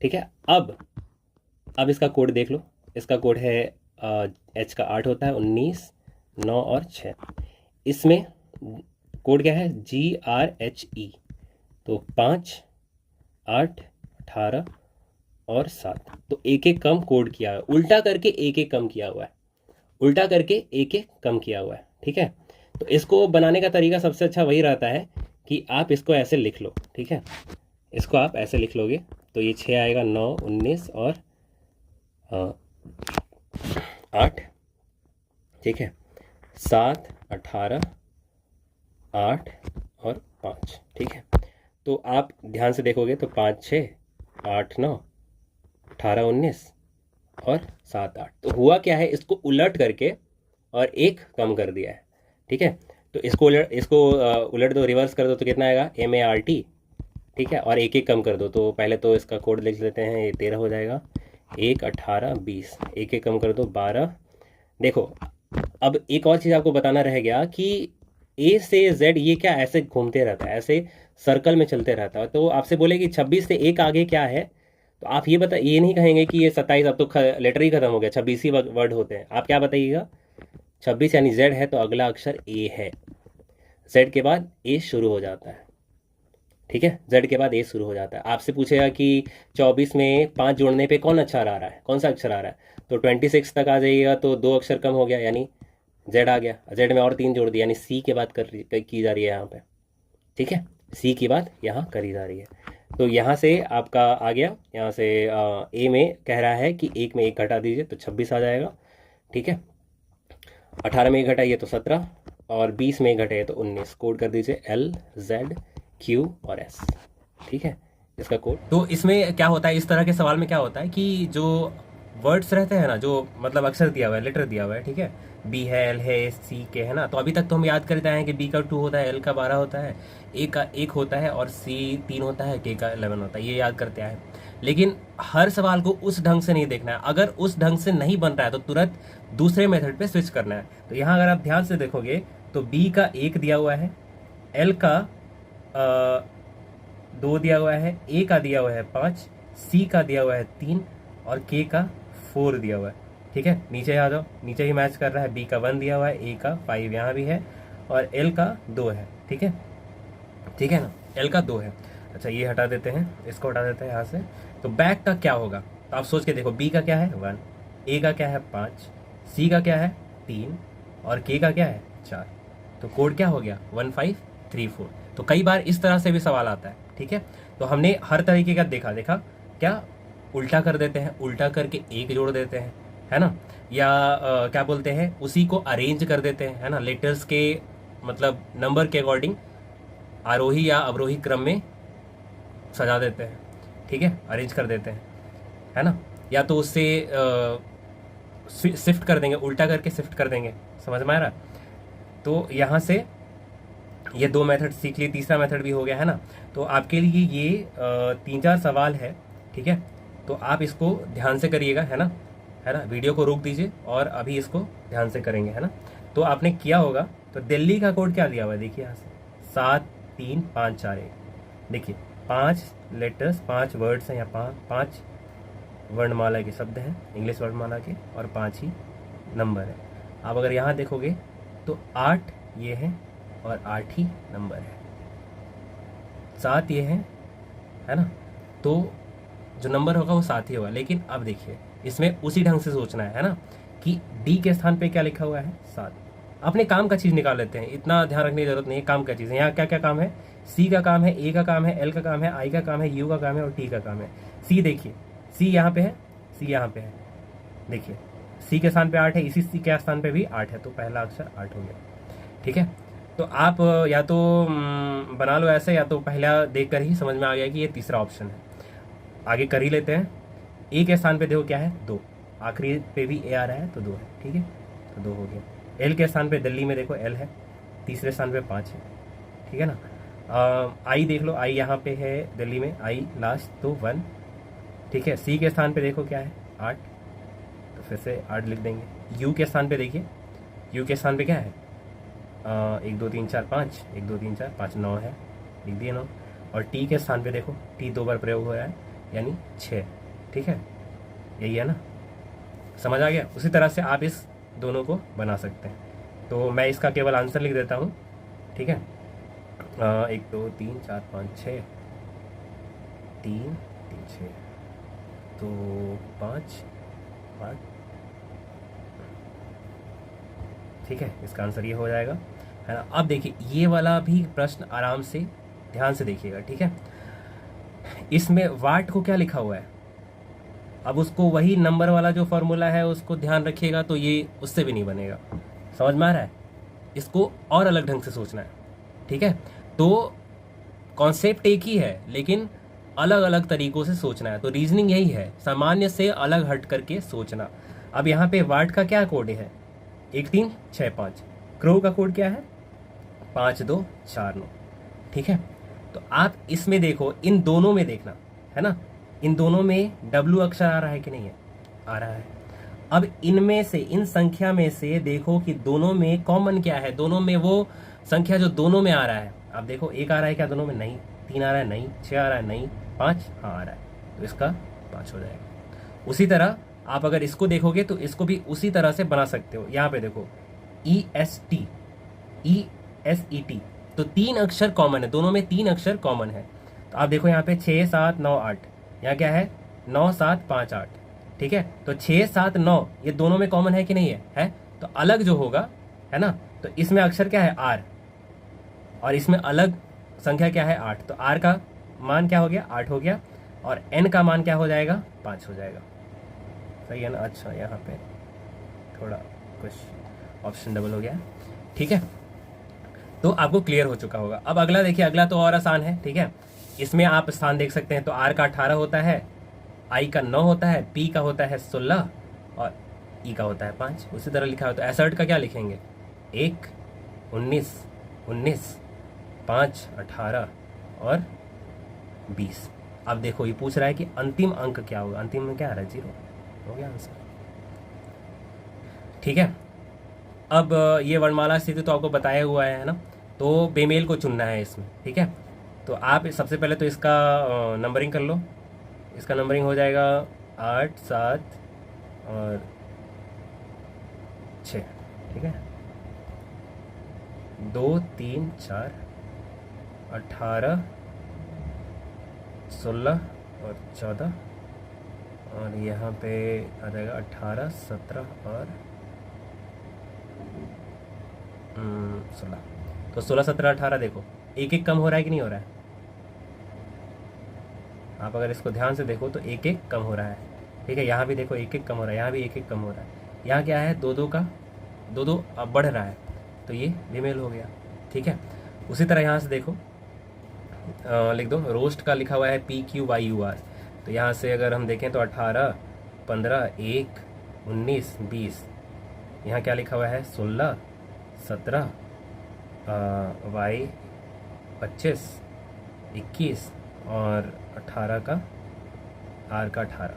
ठीक है, अब इसका कोड देख लो। इसका कोड है H का 8 होता है, 19, 9 और 6। इसमें कोड क्या है, GRHE। तो 5, 8, 18 और 7। तो एक एक कम कोड किया है, उल्टा करके एक एक कम किया हुआ है, उल्टा करके एक एक कम किया हुआ है। ठीक है, तो इसको बनाने का तरीका सबसे अच्छा वही रहता है कि आप इसको ऐसे लिख लो। ठीक है, इसको आप ऐसे लिख लोगे तो ये 6 आएगा, 9, 19 और 8। ठीक है, 7, 18, 8 और 5। ठीक है, तो आप ध्यान से देखोगे तो 5, 6, 8, 9, 18, 19 और 7, 8। तो हुआ क्या है, इसको उलट करके और एक कम कर दिया है। ठीक है, तो इसको उलट दो, रिवर्स कर दो तो कितना आएगा, MART। ठीक है, और एक एक कम कर दो। तो पहले तो इसका कोड लिख लेते हैं, ये 13 हो जाएगा, 1, 18, 20, एक एक कम कर दो 12। देखो अब एक और चीज़ आपको बताना रह गया कि ए से जेड ये क्या ऐसे घूमते रहता है, ऐसे सर्कल में चलते रहता है। तो आपसे बोले कि 26 से एक आगे क्या है, तो आप ये नहीं कहेंगे कि ये 27, अब तो लेटर ही खत्म हो गया, 26 ही वर्ड होते हैं। आप क्या बताइएगा, 26 यानी जेड है तो अगला अक्षर ए है, जेड के बाद ए शुरू हो जाता है। ठीक है, जेड के बाद ए शुरू हो जाता है। आपसे पूछेगा कि 24 में 5 जोड़ने पे कौन अक्षर आ रहा है, कौन सा अक्षर आ रहा है, तो 26 तक आ जाइएगा तो 2 अक्षर कम हो गया, यानी जेड आ गया। जेड में और 3 जोड़ दिया, यानी सी के बाद की जा रही है यहाँ पे। ठीक है, सी की बात यहाँ करी जा रही है। तो यहाँ से आपका आ गया, यहाँ से ए में कह रहा है कि 1 में 1 घटा दीजिए तो 26 आ जाएगा। ठीक है, 18 में 1 घटाइए तो 17, और 20 में 1 घटाइए तो 19। कोड कर दीजिए एल, जेड, क्यू और एस। ठीक है, इसका कोड। तो इसमें क्या होता है, इस तरह के सवाल में क्या होता है कि जो वर्ड्स रहते हैं ना, जो मतलब अक्षर दिया हुआ है, लेटर दिया हुआ है, ठीक है, बी है, एल है, सी के है ना, तो अभी तक तो हम याद करते हैं कि बी का 2 होता है, एल का 12 होता है, ए का 1 होता है और सी 3 होता है, के का 11 होता है, ये याद करते हैं। लेकिन हर सवाल को उस ढंग से नहीं देखना है। अगर उस ढंग से नहीं बन रहा है तो तुरंत दूसरे मेथड पे स्विच करना है। तो यहाँ अगर आप ध्यान से देखोगे तो बी का 1 दिया हुआ है, एल का 2 दिया हुआ है, ए का दिया हुआ है 5, सी का दिया हुआ है 3 और के का 4 दिया हुआ है। ठीक है, नीचे आ जाओ, नीचे ही मैच कर रहा है। बी का 1 दिया हुआ है, ए का 5 यहाँ भी है और एल का 2 है। ठीक है, ठीक है ना, एल का 2 है। अच्छा, ये हटा देते हैं, इसको हटा देते हैं यहाँ से। तो बैक का क्या होगा, तो आप सोच के देखो, बी का क्या है 1, ए का क्या है 5, सी का क्या है 3 और के का क्या है 4। तो कोड क्या हो गया 1534। तो कई बार इस तरह से भी सवाल आता है। ठीक है, तो हमने हर तरीके का देखा क्या, उल्टा कर देते हैं, उल्टा करके 1 जोड़ देते हैं, है ना, या क्या बोलते हैं, उसी को अरेंज कर देते हैं, है ना, लेटर्स के मतलब नंबर के अकॉर्डिंग आरोही या अवरोही क्रम में सजा देते हैं। ठीक है, अरेंज कर देते हैं, है ना, या तो उससे शिफ्ट कर देंगे, उल्टा करके शिफ्ट कर देंगे। समझ में आ रहा। तो यहाँ से ये 2 मेथड सीख लिए, तीसरा मेथड भी हो गया, है ना। तो आपके लिए ये 3-4 सवाल है। ठीक है, तो आप इसको ध्यान से करिएगा, है ना, वीडियो को रोक दीजिए और अभी इसको ध्यान से करेंगे, है ना। तो आपने किया होगा, तो दिल्ली का कोड क्या दिया हुआ है, देखिए यहाँ से 7, 3, 5, 4, 1। देखिए 5 लेटर्स, 5 वर्ड्स हैं, यहाँ 5 वर्णमाला के शब्द हैं, इंग्लिश वर्णमाला के, और 5 ही नंबर है। आप अगर यहाँ देखोगे तो 8 ये है और 8 ही नंबर है, 7 ये है ना। तो जो नंबर होगा वो 7 ही होगा। लेकिन अब देखिए, इसमें उसी ढंग से सोचना है ना, कि डी के स्थान पे क्या लिखा हुआ है 7। अपने काम का चीज़ निकाल लेते हैं, इतना ध्यान रखने की जरूरत नहीं है। काम का चीज़ है, यहाँ क्या क्या काम है, सी का काम है, ए का काम है, एल का काम है, आई का काम है, यू का काम है और टी का काम है। सी देखिए, सी यहाँ पे है, सी यहाँ पे है, देखिए सी के स्थान पे 8 है, इसी सी के स्थान पे भी 8 है, तो पहला अक्षर 8 हो गया। ठीक है, तो आप या तो बना लो ऐसे, या तो पहला देख कर ही समझ में आ गया कि ये तीसरा ऑप्शन है। आगे कर ही लेते हैं। ए के स्थान पे देखो क्या है 2, आखिरी पे भी ए आ रहा है तो 2 है। ठीक है, तो 2 हो गया। एल के स्थान पे दिल्ली में देखो एल है, तीसरे स्थान पे 5 है। ठीक है ना। आई देख लो, आई यहाँ पे है दिल्ली में, आई लास्ट तो 1। ठीक है, सी के स्थान पे देखो क्या है 8, तो फिर से 8 लिख देंगे। यू के स्थान पे देखिए, यू के स्थान पे क्या है 1 2 3 4 5, 1 2 3 4 5, 9 है, लिख दिए 9। और टी के स्थान पे देखो, टी 2 बार प्रयोग हुआ है, यानी 6। ठीक है, यही है ना, समझ आ गया। उसी तरह से आप इस दोनों को बना सकते हैं। तो मैं इसका केवल आंसर लिख देता हूँ। ठीक है, 1 2 3 4 5 6, 3 3 6, तो 5 8। ठीक है, इसका आंसर ये हो जाएगा, है ना। अब देखिए ये वाला भी प्रश्न आराम से ध्यान से देखिएगा। ठीक है, इसमें वाट को क्या लिखा हुआ है, अब उसको वही नंबर वाला जो फॉर्मूला है उसको ध्यान रखिएगा, तो ये उससे भी नहीं बनेगा। समझ में आ रहा है, इसको और अलग ढंग से सोचना है। ठीक है, तो कॉन्सेप्ट एक ही है लेकिन अलग अलग तरीकों से सोचना है। तो रीजनिंग यही है, सामान्य से अलग हट करके सोचना। अब यहाँ पे वाट का क्या कोड है 1 3 6 5, क्रो का कोड क्या है 5 2 4 9। ठीक है, तो आप इसमें देखो, इन दोनों में देखना, है ना, इन दोनों में डब्ल्यू अक्षर आ रहा है कि नहीं है, आ रहा है। अब इनमें से, इन संख्या में से देखो कि दोनों में कॉमन क्या है, दोनों में वो संख्या जो दोनों में आ रहा है। अब देखो 1 आ रहा है क्या दोनों में? नहीं। 3 आ रहा है? नहीं। 6 आ रहा है? नहीं। 5 हाँ आ रहा है, तो इसका 5 हो जाएगा। उसी तरह आप अगर इसको देखोगे तो इसको भी उसी तरह से बना सकते हो। यहाँ पे देखो EST, ESET, तो 3 अक्षर कॉमन है, दोनों में 3 अक्षर कॉमन है। तो आप देखो यहाँ पे 6 7 9 8, यहाँ क्या है 9 7 5 8, ठीक है। तो 6 7 9 ये दोनों में कॉमन है कि नहीं है? तो अलग जो होगा, है ना, तो इसमें अक्षर क्या है? R, और इसमें अलग संख्या क्या है? 8। तो R का मान क्या हो गया? 8 हो गया, और N का मान क्या हो जाएगा? 5 हो जाएगा। सही है ना? अच्छा, यहाँ पे थोड़ा कुछ ऑप्शन डबल हो गया, ठीक है। तो आपको क्लियर हो चुका होगा। अब अगला देखिए, अगला तो और आसान है, ठीक है। इसमें आप स्थान देख सकते हैं। तो R का 18 होता है, I का 9 होता है, P का होता है 16, और E का होता है 5। उसी तरह लिखा हो तो एसर्ट का क्या लिखेंगे? 1 19 19 5 18 और 20। अब देखो ये पूछ रहा है कि अंतिम अंक क्या होगा। अंतिम में क्या आ रहा है? 0 हो गया आंसर, ठीक है। अब ये वर्णमाला स्थिति तो आपको बताया हुआ है ना, तो बेमेल को चुनना है इसमें, ठीक है। तो आप सबसे पहले तो इसका नंबरिंग कर लो। इसका नंबरिंग हो जाएगा 8 7 और 6, ठीक है। 2 3 4 18 16 और 14, और यहाँ पे आ जाएगा 18 17 और 16। तो 16 17 18 देखो एक एक कम हो रहा है कि नहीं हो रहा है? आप अगर इसको ध्यान से देखो तो एक एक कम हो रहा है, ठीक है। यहाँ भी देखो एक एक कम हो रहा है, यहाँ भी एक एक कम हो रहा है। यहाँ क्या है? 2 2 का 2 2 अब बढ़ रहा है, तो ये बेमेल हो गया, ठीक है। उसी तरह यहाँ से देखो लिख दो, रोस्ट का लिखा हुआ है PQYUR। तो यहाँ से अगर हम देखें तो 18 15 1 19 20, यहाँ क्या लिखा हुआ है? 16 17 Y 25 21 और 18 का R का 18।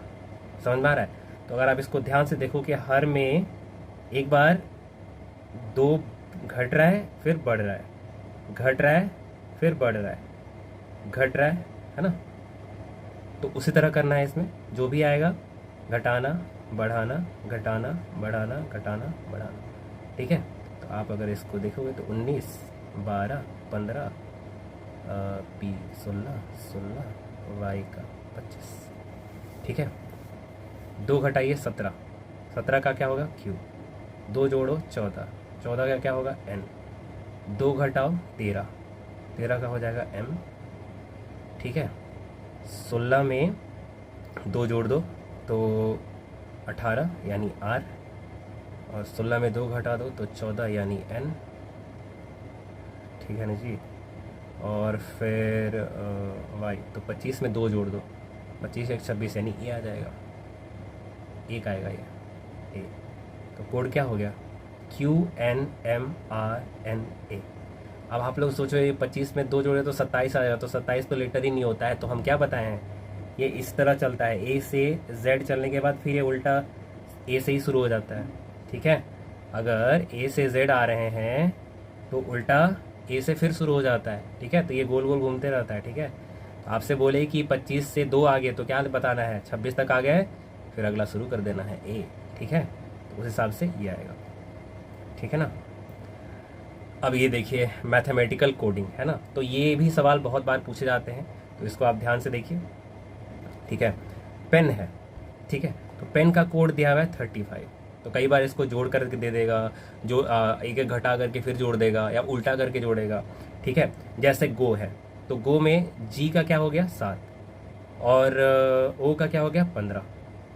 समझ में आ रहा है? तो अगर आप इसको ध्यान से देखो कि हर में एक बार 2 घट रहा है फिर बढ़ रहा है, घट रहा है फिर बढ़ रहा है, घट रहा है ना। तो उसी तरह करना है इसमें, जो भी आएगा घटाना बढ़ाना, घटाना बढ़ाना, घटाना बढ़ाना, ठीक है। तो आप अगर इसको देखोगे तो 19 12 15 P 16 16 Y का 25, ठीक है। 2 घटाइए 17, 17 का क्या होगा? Q। 2 जोड़ो 14, 14 का क्या होगा? N। 2 घटाओ 13, 13 का हो जाएगा M, ठीक है। 16 में 2 जोड़ दो तो 18 यानी R, और 16 में 2 घटा दो तो 14 यानी N, ठीक है ना जी। और फिर Y, तो 25 में 2 जोड़ दो, 25 1 26 यानी E आ जाएगा, 1 आएगा ये A। तो कोड क्या हो गया? QNMRNA। अब आप लोग सोचो ये 25 में 2 जोड़े तो 27 आ जाएगा, तो 27 तो लेटर ही नहीं होता है। तो हम क्या बताए हैं, ये इस तरह चलता है, A से Z चलने के बाद फिर ये उल्टा A से ही शुरू हो जाता है, ठीक है। अगर A से Z आ रहे हैं तो उल्टा A से फिर शुरू हो जाता है, ठीक है। तो ये गोल गोल घूमते रहता है, ठीक है। तो आपसे बोले कि 25 से 2 आ गए तो क्या बताना है? 26 तक आ गए, फिर अगला शुरू कर देना है A, ठीक है। तो उस हिसाब से ये आएगा, ठीक है ना। अब ये देखिए मैथमेटिकल कोडिंग है ना, तो ये भी सवाल बहुत बार पूछे जाते हैं, तो इसको आप ध्यान से देखिए, ठीक है। पेन है, ठीक है, तो पेन का कोड दिया हुआ है 35। तो कई बार इसको जोड़ करके दे देगा, जो एक एक घटा करके फिर जोड़ देगा या उल्टा करके जोड़ेगा, ठीक है। जैसे गो है, तो गो में G का क्या हो गया? 7, और O का क्या हो गया? 15,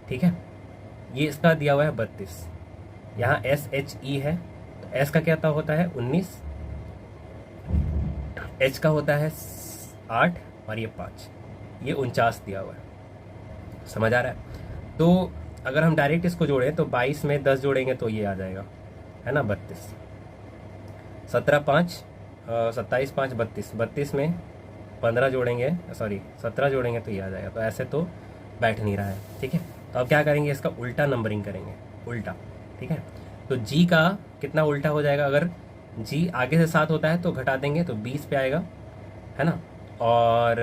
ठीक है। ये इसका दिया हुआ है 32। यहाँ SHE है, तो S का क्या होता है? 19, H का होता है 8 और ये 5, ये 49 दिया हुआ है। समझ आ रहा है? तो अगर हम डायरेक्ट इसको जोड़ें तो 22 में 10 जोड़ेंगे तो ये आ जाएगा, है ना, 32। 17 5 27 5 32, 32 में 15 जोड़ेंगे, सॉरी 17 जोड़ेंगे तो ये आ जाएगा। तो ऐसे तो बैठ नहीं रहा है, ठीक है। तो अब क्या करेंगे, इसका उल्टा नंबरिंग करेंगे, उल्टा। ठीक है, तो जी का कितना उल्टा हो जाएगा, अगर जी आगे से 7 होता है तो घटा देंगे तो 20 पे आएगा, है ना। और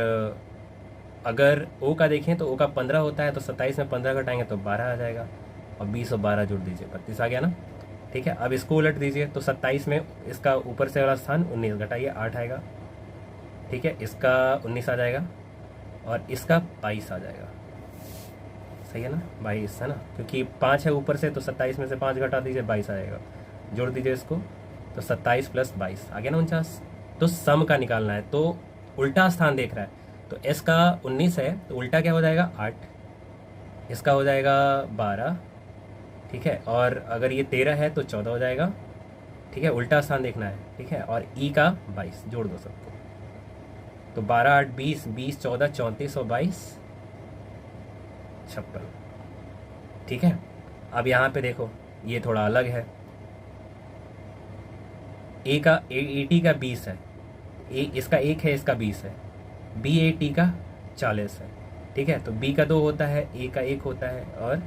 अगर ओ का देखें तो ओ का 15 होता है, तो 27 में 15 घटाएंगे तो 12 आ जाएगा, और 20 और 12 जोड़ दीजिए, 32 आ गया ना। ठीक है, अब इसको उलट दीजिए, तो 27 में इसका ऊपर से वाला स्थान 19 घटाइए, 8 आएगा। ठीक है, इसका 19 आ जाएगा, और इसका 22 आ जाएगा। सही है ना, 22 है ना, क्योंकि 5 है ऊपर से, तो 27 में से 5 घटा दीजिए, 22 आ जाएगा। जोड़ दीजिए इसको, तो 27 प्लस 22 आ गया ना 49। तो सम का निकालना है, तो उल्टा स्थान देख रहा है, तो एस का 19 है तो उल्टा क्या हो जाएगा 8, इसका हो जाएगा 12। ठीक है, और अगर ये 13 है तो 14 हो जाएगा। ठीक है, उल्टा स्थान देखना है। ठीक है, और ई का 22 जोड़ दो सबको, तो 12 8 20, 20 14 34 और 22 56। ठीक है, अब यहाँ पे देखो ये थोड़ा अलग है, ए का ए टी का 20 है, ए इसका 1 है, इसका 20 है, बी ए टी का 40 है। ठीक है, तो बी का 2 होता है, ए का 1 होता है, और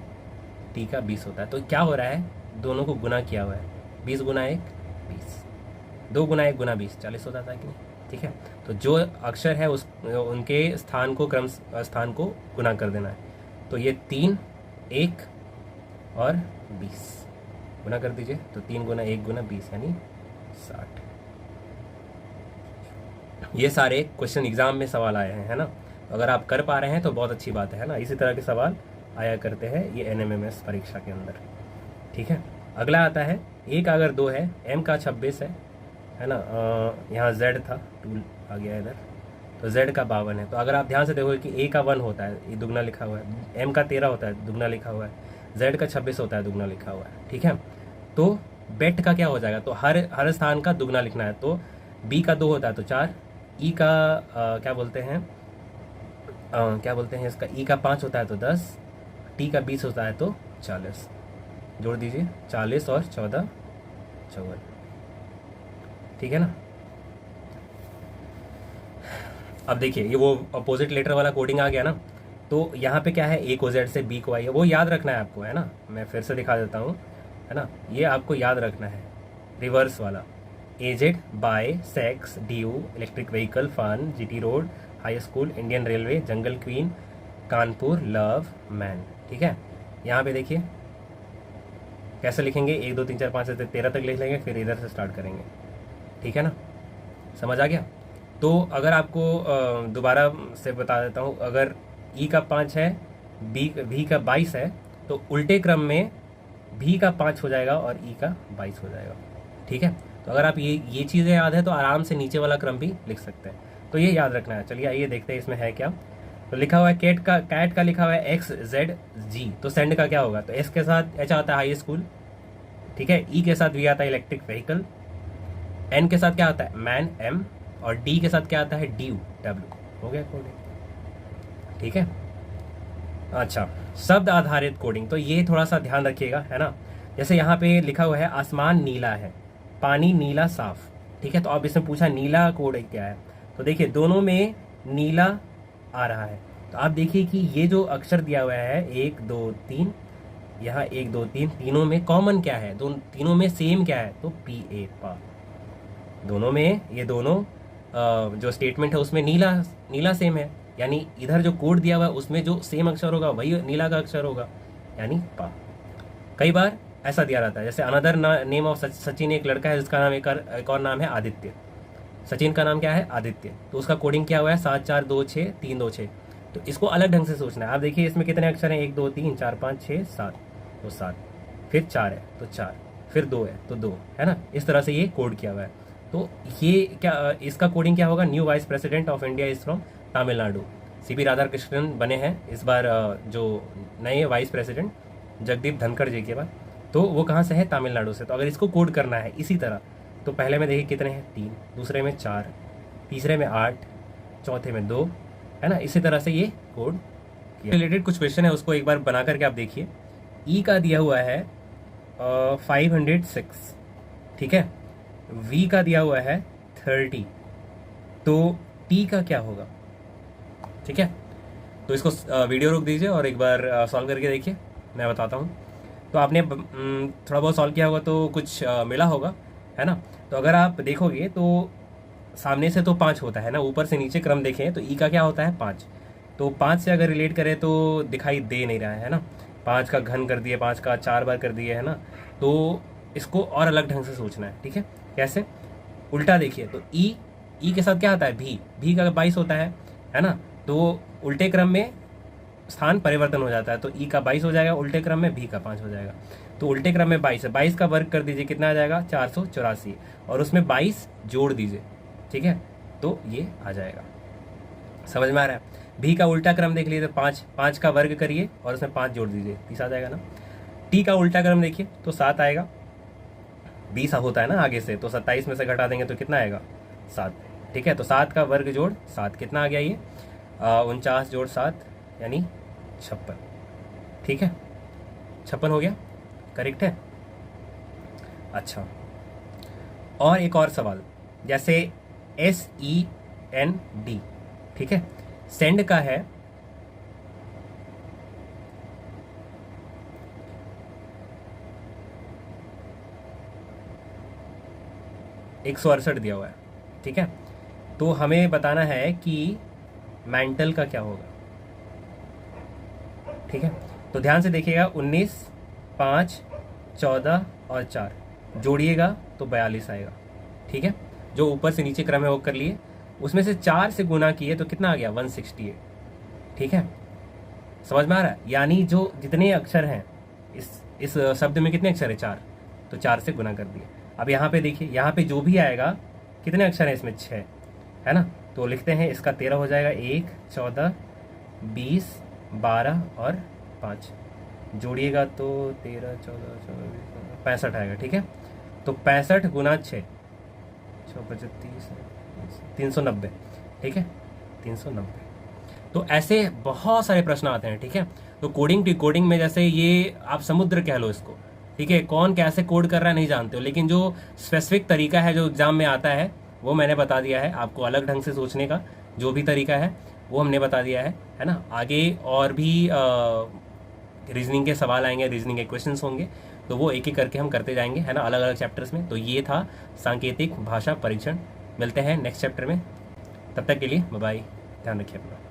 टी का 20 होता है। तो क्या हो रहा है, दोनों को गुना किया हुआ है, 20 गुना 1 20, 2 गुना 1 गुना 20 40 हो जाता है कि नहीं। ठीक है, तो जो अक्षर है उस उनके स्थान को क्रम स्थान को गुना कर देना है। तो ये 3 1 और 20 गुना कर दीजिए, तो 3 गुना 1 गुना 20 यानी 60। ये सारे क्वेश्चन एग्जाम में सवाल आए हैं, है ना। अगर आप कर पा रहे हैं तो बहुत अच्छी बात है ना। इसी तरह के सवाल आया करते हैं ये NMMS परीक्षा के अंदर। ठीक है, अगला आता है ए का अगर 2 है, एम का 26 है ना। यहाँ जेड था, टूल आ गया इधर, तो जेड का 52 है। तो अगर आप ध्यान से देखोगे कि ए का 1 होता है, ये दुगना लिखा हुआ है, एम का 13 होता है, दुगना लिखा हुआ है, जेड का 26 होता है, दुगना लिखा हुआ है। ठीक है, तो बेट का क्या हो जाएगा, तो हर स्थान का दुगना लिखना है। तो बी का 2 होता है तो 4, ई का क्या बोलते हैं इसका, ई का 5 होता है तो 10, टी का 20 होता है तो 40। जोड़ दीजिए, 40 और 14 54। ठीक है ना। अब देखिए ये वो अपोजिट लेटर वाला कोडिंग आ गया ना। तो यहाँ पे क्या है, ए को जेड से बी को आई है, वो याद रखना है आपको, है ना। मैं फिर से दिखा देता हूँ, है ना, ये आपको याद रखना है। रिवर्स वाला, aged, by, sex, due, electric vehicle, fun, GT road, high school, Indian railway, jungle queen, Kanpur, love, man. ठीक है, यहाँ पे देखिए कैसे लिखेंगे, 1 2 3 4 5 6 13 तक लिख लेंगे, फिर इधर से स्टार्ट करेंगे। ठीक है ना, समझ आ गया। तो अगर आपको दोबारा से बता देता हूँ, अगर ई का 5 है, भी का 22 है, तो उल्टे क्रम में भी का 5 हो जाएगा और ई का 22 हो जाएगा। ठीक है, तो अगर आप ये चीज़ें याद है तो आराम से नीचे वाला क्रम भी लिख सकते हैं। तो ये याद रखना है। चलिए आइए देखते हैं इसमें है क्या। तो लिखा हुआ है कैट का लिखा हुआ है एक्स जेड जी, तो सेंड का क्या होगा, तो एस के साथ एच आता है हाई स्कूल। ठीक है, ई के साथ वी आता है इलेक्ट्रिक व्हीकल, एन के साथ क्या आता है मैन एम, और डी के साथ क्या आता है ड्यू डब्ल्यू। हो गया कोडिंग। ठीक है, अच्छा, शब्द आधारित कोडिंग, तो ये थोड़ा सा ध्यान रखिएगा, है ना। जैसे यहाँ पे लिखा हुआ है आसमान नीला है, पानी नीला साफ। ठीक है, तो अब इसमें पूछा नीला कोड क्या है, तो देखिए दोनों में नीला आ रहा है। तो आप देखिए कि ये जो अक्षर दिया हुआ है 1 2 3, यहाँ 1 2 3, तीनों में कॉमन क्या है, तीनों में सेम क्या है, तो पी ए पा। दोनों में ये दोनों जो स्टेटमेंट है उसमें नीला नीला सेम है, यानी इधर जो कोड दिया हुआ है उसमें जो सेम अक्षर होगा वही नीला का अक्षर होगा, यानी पा। कई बार ऐसा दिया रहता है, जैसे अनदर नेम ऑफ सचिन, एक लड़का है जिसका नाम एक और नाम है आदित्य। सचिन का नाम क्या है आदित्य, तो उसका कोडिंग क्या हुआ है 7 4 2 6 3 2 6। तो इसको अलग ढंग से सोचना है। आप देखिए इसमें कितने अक्षर हैं, 1 2 3 4 5 6 7, तो 7, फिर 4 है तो 4, फिर 2 है तो 2, है ना। इस तरह से ये कोड किया हुआ है। तो ये क्या, इसका कोडिंग क्या होगा, new vice president of India is from Tamil Nadu. CP Radhakrishnan बने हैं इस बार जो नए वाइस प्रेसिडेंट जगदीप धनखड़ जी के बाद, तो वो कहाँ से है, तमिलनाडु से। तो अगर इसको कोड करना है इसी तरह, तो पहले में देखिए कितने हैं 3, दूसरे में 4, तीसरे में 8, चौथे में 2, है ना। इसी तरह से ये कोड रिलेटेड कुछ क्वेश्चन है, उसको एक बार बना करके आप देखिए। ई का दिया हुआ है 506, ठीक है, वी का दिया हुआ है 30, तो टी का क्या होगा। ठीक है, तो इसको वीडियो रोक दीजिए और एक बार सॉल्व करके देखिए, मैं बताता हूँ। तो आपने थोड़ा बहुत सॉल्व किया होगा तो कुछ मिला होगा, है ना। तो अगर आप देखोगे तो सामने से तो 5 होता है ना, ऊपर से नीचे क्रम देखें तो ई का क्या होता है 5। तो 5 से अगर रिलेट करें तो दिखाई दे नहीं रहा है ना। 5 का घन कर दिए, 5 का 4 बार कर दिए, है ना। तो इसको और अलग ढंग से सोचना है, ठीक है। कैसे? उल्टा देखिए तो ई के साथ क्या आता है भी का 22 होता है ना। तो उल्टे क्रम में स्थान परिवर्तन हो जाता है, तो ई का 22 हो जाएगा, उल्टे क्रम में भी का 5 हो जाएगा। तो उल्टे क्रम में 22 है, 22 का वर्ग कर दीजिए, कितना आ जाएगा 484, और उसमें 22 जोड़ दीजिए, ठीक है, तो ये आ जाएगा। समझ में आ रहा है? भी का उल्टा क्रम देख लीजिए तो 5 का वर्ग करिए और उसमें 5 जोड़ दीजिए, 30 आ जाएगा ना। टी का उल्टा क्रम देखिए तो 7 आएगा, 20 होता है ना आगे से, तो 27 में से घटा देंगे तो कितना आएगा 7, ठीक है। तो 7 का वर्ग जोड़ 7 कितना आ गया ये 49 जोड़ 7 यानी 56, ठीक है। 56 हो गया, करेक्ट है। अच्छा, और एक और सवाल, जैसे SEND, ठीक है, सेंड का है 168 दिया हुआ है, ठीक है। तो हमें बताना है कि मेंटल का क्या होगा, ठीक है। तो ध्यान से देखिएगा, 19, 5, 14 और 4 जोड़िएगा तो 42 आएगा, ठीक है। जो ऊपर से नीचे क्रम है वो कर लिए, उसमें से 4 से गुना किए तो कितना आ गया 168, ठीक है। समझ में आ रहा है? यानी जो जितने अक्षर हैं इस शब्द में कितने अक्षर है 4, तो 4 से गुना कर दिए। अब यहाँ पे देखिए, यहाँ पे जो भी आएगा, कितने अक्षर हैं इसमें 6, है ना। तो लिखते हैं इसका 13 हो जाएगा, 1, 14, 20, 12 और 5 जोड़िएगा तो 13, 14, 14, 65 आएगा, ठीक है। तो 65 गुना 6, 35, 390, ठीक है, 390। तो ऐसे बहुत सारे प्रश्न आते हैं, ठीक है। तो कोडिंग डिकोडिंग में जैसे ये आप समुद्र कह लो इसको, ठीक है। कौन कैसे कोड कर रहा है नहीं जानते हो, लेकिन जो स्पेसिफिक तरीका है जो एग्जाम में आता है वो मैंने बता दिया है आपको। अलग ढंग से सोचने का जो भी तरीका है वो हमने बता दिया है ना। आगे और भी रीजनिंग के सवाल आएंगे, रीजनिंग के क्वेश्चंस होंगे, तो वो एक एक करके हम करते जाएंगे, है ना, अलग अलग चैप्टर्स में। तो ये था सांकेतिक भाषा परीक्षण। मिलते हैं नेक्स्ट चैप्टर में, तब तक के लिए बाय बाय, ध्यान रखिए अपना।